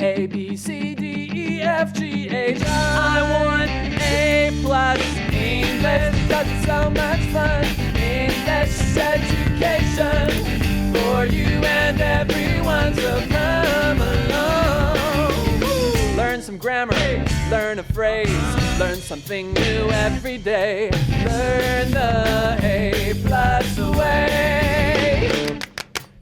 A, B, C, D, E, F, G, H. I want A plus English because it's so much fun. English education for you and everyone, so come along. Learn some grammar, learn a phrase, learn something new every day. Learn the A plus way.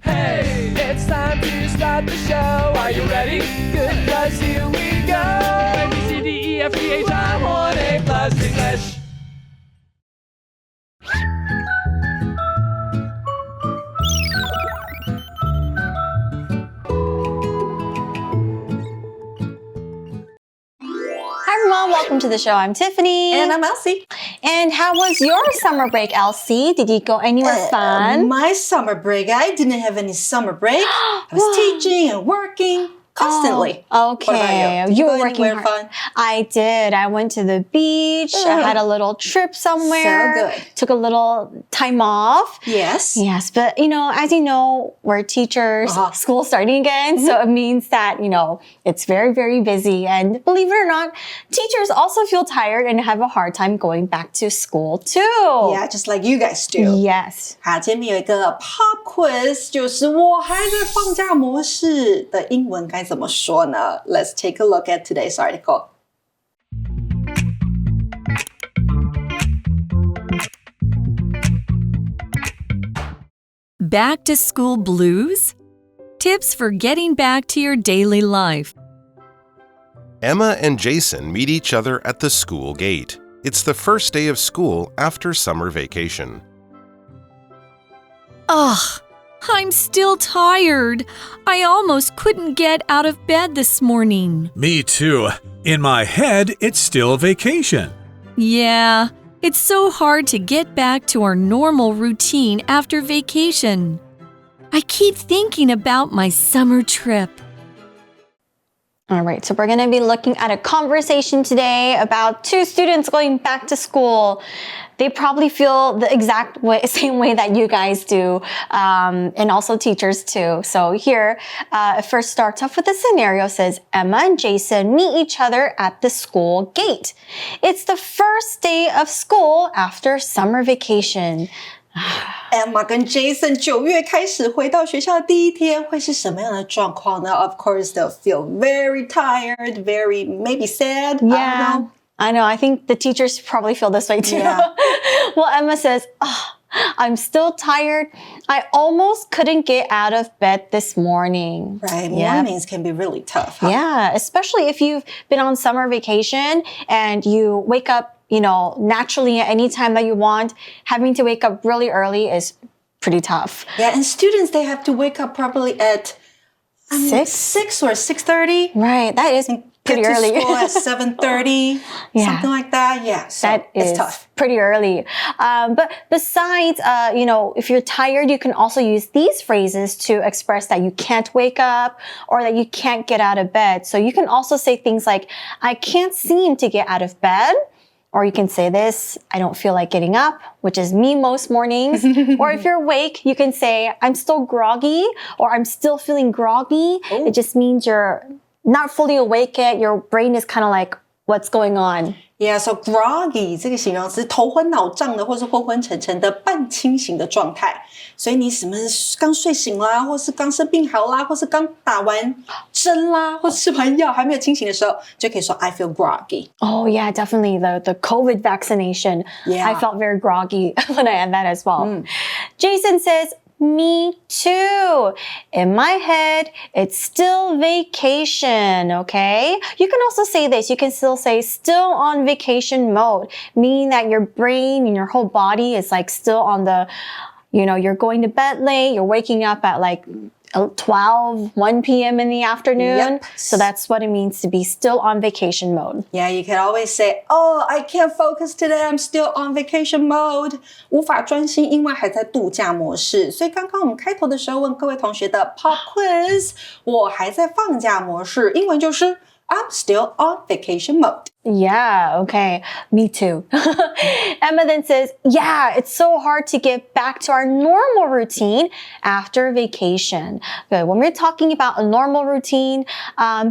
Hey, it's time to start the show. Are you ready? Good, 'cause here we go. A, B, C, D, E, F, G, H. I want A plus English. Hi everyone, welcome to the show. I'm Tiffany. And I'm Elsie. And how was your summer break, Elsie? Did you go anywhere fun? My summer break, I didn't have any summer break. I was teaching and working constantly. Oh, okay. What about you? You were go working anywhere hard. fun? I did. I went to the beach. I had a little trip somewhere. So good. Took a little time off. Yes. Yes, but as you know, we're teachers, school's starting again. So it means that, it's very, very busy. And believe it or not, teachers also feel tired and have a hard time going back to school too. Yeah, just like you guys do. Yes. 好，今天有一个 pop quiz，就是我还在放假模式的英文该怎么说呢？ Let's take a look at today's article. Back to school blues? Tips for getting back to your daily life. Emma and Jason meet each other at the school gate. It's the first day of school after summer vacation. Ugh, I'm still tired. I almost couldn't get out of bed this morning. Me too. In my head, it's still vacation. Yeah, it's so hard to get back to our normal routine after vacation. I keep thinking about my summer trip. All right, so we're going to be looking at a conversation today about two students going back to school. They probably feel the exact same way that you guys do, and also teachers too. So here, it first starts off with a scenario. It says, Emma and Jason meet each other at the school gate. It's the first day of school after summer vacation. Emma 跟 Jason 9月开始回到学校的第一天会是什么样的状况呢？ Of course, they'll feel very tired, very maybe sad. Yeah, I know. I think the teachers probably feel this way too. Yeah. Well, Emma says, I'm still tired. I almost couldn't get out of bed this morning. Right, mornings can be really tough. Huh? Yeah, especially if you've been on summer vacation and you wake up naturally at any time that you want. Having to wake up really early is pretty tough. Yeah, and students, they have to wake up probably at 6 or 6:30. Right, that is pretty Get early. to school at 7:30, something like that. Yeah, so that is it's tough. Pretty early. But besides, if you're tired, you can also use these phrases to express that you can't wake up or that you can't get out of bed. So you can also say things like, I can't seem to get out of bed. Or you can say this, I don't feel like getting up, which is me most mornings. Or if you're awake, you can say, I'm still groggy, or I'm still feeling groggy. It just means you're not fully awake yet. Your brain is kind of like, what's going on? Yeah, so groggy 这个形容词头昏脑胀的或是昏昏沉沉的半清醒的状态。所以你什么刚睡醒啦，或是刚生病好啦，或是刚打完针啦，或吃完药还没有清醒的时候，就可以说 I feel groggy. Oh yeah, definitely the COVID vaccination. Yeah. I felt very groggy when I had that as well. Jason says, me too. In my head, it's still vacation, okay? You can also say this. You can still say still on vacation mode, meaning that your brain and your whole body is like still on the, you're going to bed late, you're waking up at like 1 p.m. in the afternoon. Yep. So that's what it means to be still on vacation mode. Yeah, you can always say, I can't focus today. I'm still on vacation mode. 无法专心，因为还在度假模式。所以刚刚我们开头的时候问各位同学的 pop quiz， 我还在放假模式，英文就是 I'm still on vacation mode. Yeah, okay. Me too. Emma then says, yeah, it's so hard to get back to our normal routine after vacation. Good. When we're talking about a normal routine,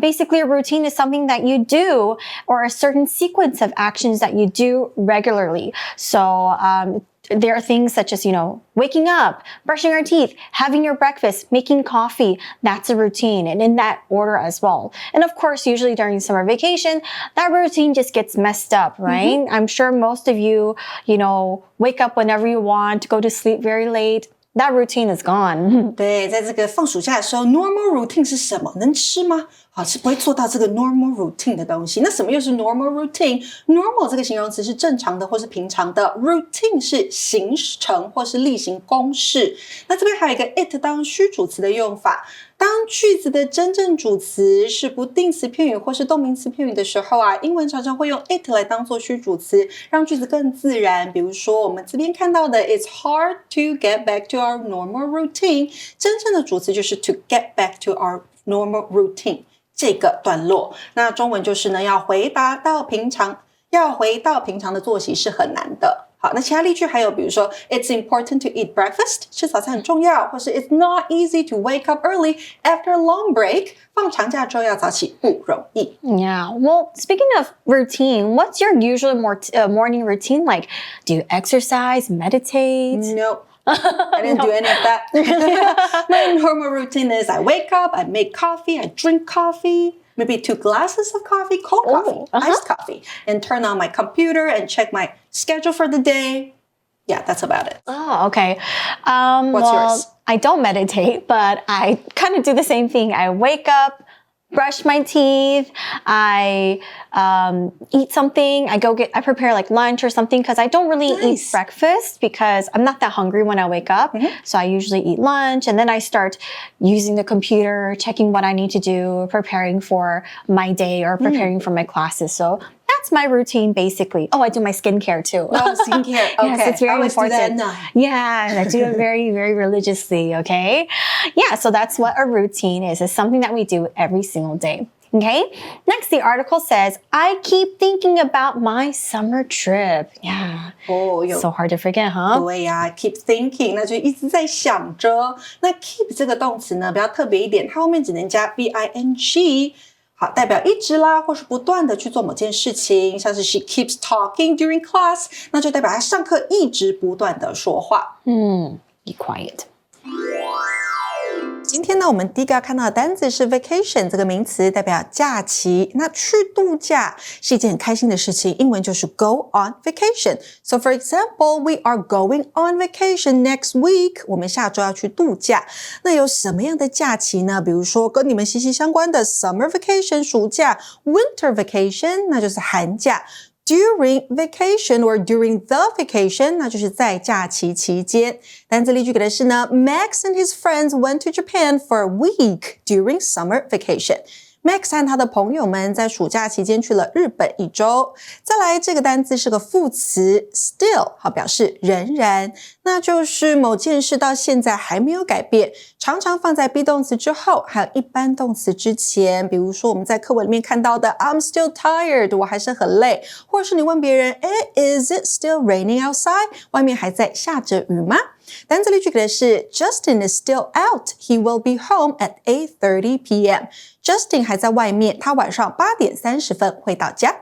basically a routine is something that you do or a certain sequence of actions that you do regularly. So, there are things such as, waking up, brushing your teeth, having your breakfast, making coffee. That's a routine, and in that order as well. And of course, usually during summer vacation, that routine just gets messed up, right? I'm sure most of you, wake up whenever you want, go to sleep very late. That routine is gone. 对，在这个放暑假的时候 ，normal routine 是什么？能吃吗？好，是不会做到这个 normal routine 的东西。那什么又是 normal routine？normal 这个形容词是正常的或是平常的 ，routine 是行程或是例行公事。那这边还有一个 it 当虚主词的用法。当句子的真正主词是不定词片语或是动名词片语的时候啊，英文常常会用 it 来当做虚主词，让句子更自然。比如说我们这边看到的 It's hard to get back to our normal routine， 真正的主词就是 to get back to our normal routine 这个段落。那中文就是呢，要回到平常的作息是很难的。好，那其他例句还有比如说 It's important to eat breakfast 吃早餐很重要，或是 It's not easy to wake up early after a long break 放长假之后要早起不容易。Yeah. Well, speaking of routine, what's your usual morning routine like? Do you exercise, meditate? No. I didn't do any of that. My normal routine is I wake up, I make coffee, I drink coffee, maybe 2 glasses of coffee, cold coffee, iced coffee, and turn on my computer and check my schedule for the day. Yeah, that's about it. Oh, okay. What's yours? I don't meditate, but I kind of do the same thing. I wake up, brush my teeth, I eat something, I prepare like lunch or something because I don't really eat breakfast because I'm not that hungry when I wake up. So I usually eat lunch and then I start using the computer, checking what I need to do, preparing for my day or preparing for my classes. So that's my routine basically. Oh, I do my skincare too. Oh, skincare. Okay. Yes, it's very I always important. do that at night. Yeah, I do it very, very religiously, okay? Yeah, so that's what a routine is. It's something that we do every single day. Okay, next the article says, I keep thinking about my summer trip. Yeah, so hard to forget, huh? 对呀 keep thinking 那就一直在想着。那 keep 这个动词呢比较特别一点，它后面只能加 VING， 好，代表一直啦或是不断的去做某件事情，像是 she keeps talking during class， 那就代表她上课一直不断的说话。Be quiet. 今天呢，我们第一个要看到的单字是 vacation 这个名词，代表假期。那去度假是一件很开心的事情，英文就是 go on vacation. So for example, we are going on vacation next week. 我们下周要去度假。那有什么样的假期呢？比如说跟你们息息相关的 summer vacation 暑假， winter vacation 那就是寒假。During vacation or during the vacation 那就是在假期期间。单字例句给的是呢 Max and his friends went to Japan for a week during summer vacation. Max 和他的朋友们在暑假期间去了日本1周。再来，这个单字是个副词 still， 好，表示仍然，那就是某件事到现在还没有改变，常常放在 be 动词之后，还有一般动词之前。比如说我们在课文里面看到的 I'm still tired， 我还是很累，或者是你问别人Is it still raining outside？ 外面还在下着雨吗？单字例句给的是 Justin is still out. He will be home at 8:30 p.m. Justin 还在外面，他晚上8点30分会到家。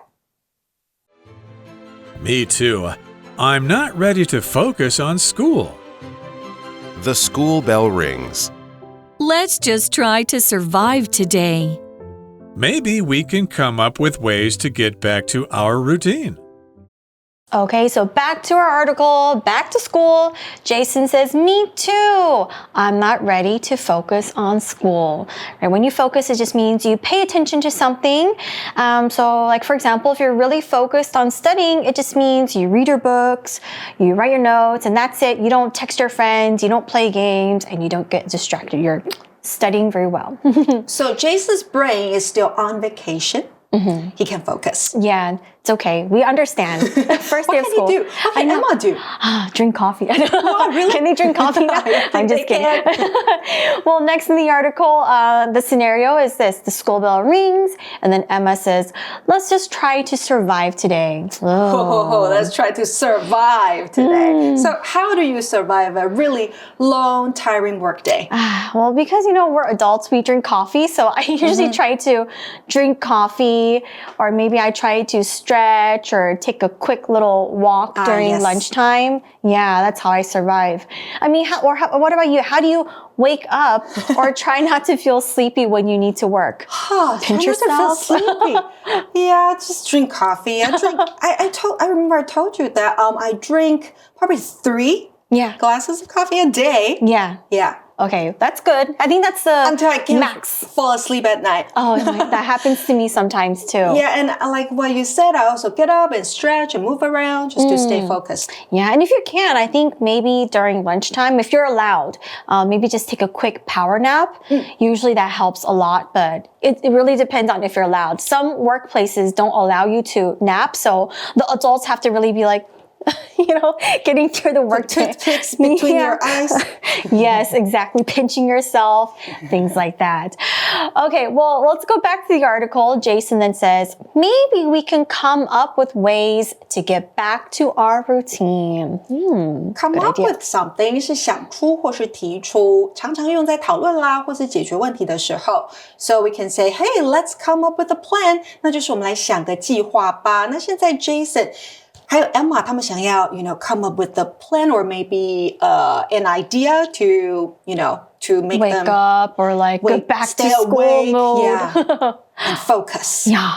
Me too. I'm not ready to focus on school. The school bell rings. Let's just try to survive today. Maybe we can come up with ways to get back to our routine. Okay, so back to our article, back to school. Jason says, me too. I'm not ready to focus on school. Right? When you focus, it just means you pay attention to something. So like, for example, if you're really focused on studying, it just means you read your books, you write your notes, and that's it. You don't text your friends, you don't play games, and you don't get distracted. You're studying very well. So Jason's brain is still on vacation. He can focus. Yeah. It's okay. We understand. First day of school. What can you do? What can Emma do? Drink coffee. Oh, really? Can they drink coffee now? I'm just kidding. Well, next in the article, the scenario is this. The school bell rings, and then Emma says, let's just try to survive today. Oh, let's try to survive today. So how do you survive a really long, tiring workday? Well, because, we're adults, we drink coffee. So I usually try to drink coffee, or maybe I try to stretch or take a quick little walk during lunchtime. Yeah, that's how I survive. I mean, what about you? How do you wake up or try not to feel sleepy when you need to work? Pinch yourself? Feel sleepy. Yeah, just drink coffee. I remember I told you that I drink probably 3 glasses of coffee a day. Yeah. Okay, that's good. I think that's the until I can max. Fall asleep at night. Oh, that happens to me sometimes too. Yeah, and like what you said, I also get up and stretch and move around just to stay focused. Yeah, and if you can, I think maybe during lunchtime, if you're allowed, maybe just take a quick power nap. Usually that helps a lot, but it really depends on if you're allowed. Some workplaces don't allow you to nap, so the adults have to really be like, getting through the work day. Toothpicks between your eyes. Yes, exactly. Pinching yourself, things like that. Okay, well, let's go back to the article. Jason then says, maybe we can come up with ways to get back to our routine. Come up with something 是想出或是提出，常常用在讨论啦，或是解决问题的时候。So we can say, hey, let's come up with a plan. 那就是我们来想个计划吧。那现在 Jason还有 Emma 他们想要 come up with a plan or maybe an idea to to make wake them up or like get back to school awake, mode. and focus. Yeah.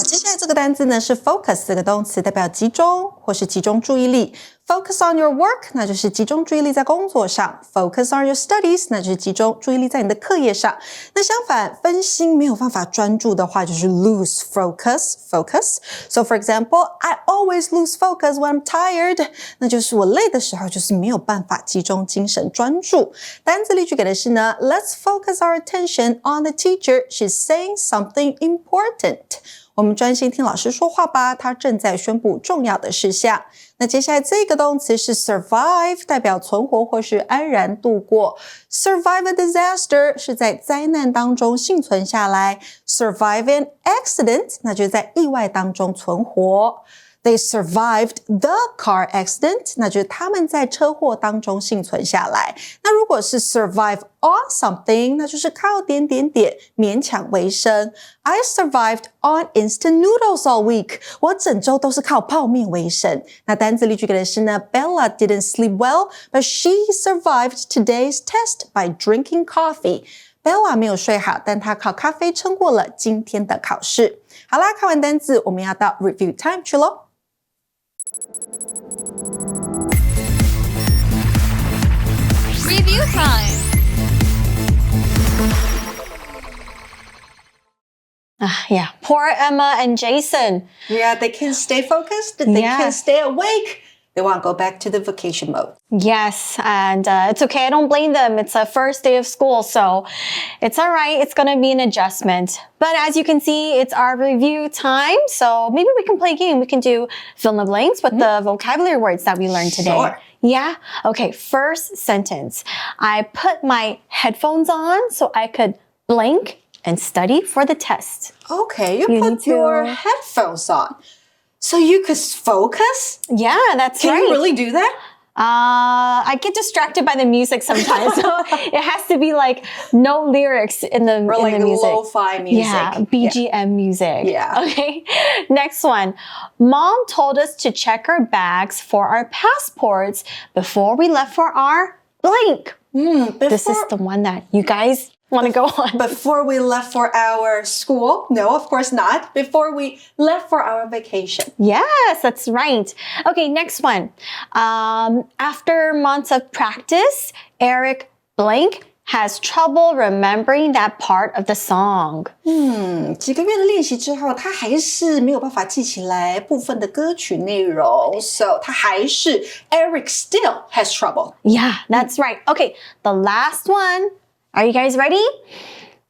接下来这个单字呢是 focus 这个动词，代表集中或是集中注意力。Focus on your work 那就是集中注意力在工作上。Focus on your studies 那就是集中注意力在你的课业上。那相反，分心没有办法专注的话，就是 lose focus. So for example, I always lose focus when I'm tired. 那就是我累的时候，就是没有办法集中精神专注。单字例句给的是呢 ，Let's focus our attention on the teacher. She's saying something important. 我们专心听老师说话吧，他正在宣布重要的事项。那接下来这个动词是 survive， 代表存活或是安然度过。Survive a disaster 是在灾难当中幸存下来。Survive an accident 那就是在意外当中存活。They survived the car accident 那就是他们在车祸当中幸存下来。那如果是 survive on something 那就是靠点勉强为生。I survived on instant noodles all week 我整周都是靠泡面为生。那单字例句给的是呢 Bella didn't sleep well but she survived today's test by drinking coffee Bella 没有睡好，但她靠咖啡撑过了今天的考试。好啦，看完单字，我们要到 review time 去咯。Review time. Yeah, poor Emma and Jason. Yeah, they can't stay focused. They can't stay awake. They want to go back to the vacation mode. Yes, and it's okay. I don't blame them. It's a first day of school, so it's all right. It's going to be an adjustment. But as you can see, it's our review time, so maybe we can play a game. We can do fill in the blanks with the vocabulary words that we learned today. Sure. Yeah? Okay, first sentence. I put my headphones on so I could blink and study for the test. Okay, you need put your headphones on. So you could focus? Yeah, that's right. Can you really do that? I get distracted by the music sometimes, so it has to be like no lyrics in the Or like in the music. lo-fi music. Yeah, BGM music. Yeah. Okay. Next one. Mom told us to check our bags for our passports before we left for our blank. This is the one that you guys want to go on. Before we left for our school? No, of course not. Before we left for our vacation. Yes, that's right. Okay, next one. After months of practice, Eric blank has trouble remembering that part of the song. 几个月的练习之后，他还是没有办法记起来部分的歌曲内容。So 他还是 Eric still has trouble. Yeah, that's right. Okay, the last one. Are you guys ready?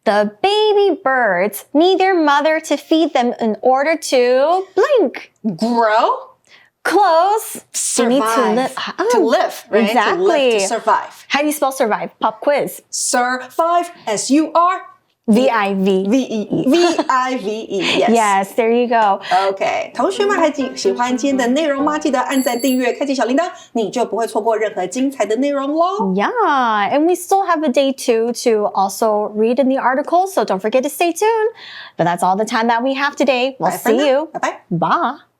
The baby birds need their mother to feed them in order to blank. Grow, Close. They need survive. to To live, right? Exactly. To live, to survive. How do you spell survive? Pop quiz. Survive, S-U-R V-I-V. V-E-E. V-I-V-E, yes. Yes, there you go. OK， 同学们还喜欢今天的内容吗？记得按赞、订阅、开启小铃铛，你就不会错过任何精彩的内容咯。Yeah, and we still have a day 2 to also read in the article, so don't forget to stay tuned. But that's all the time that we have today. We'll Bye for see now. you. Bye-bye. Bye.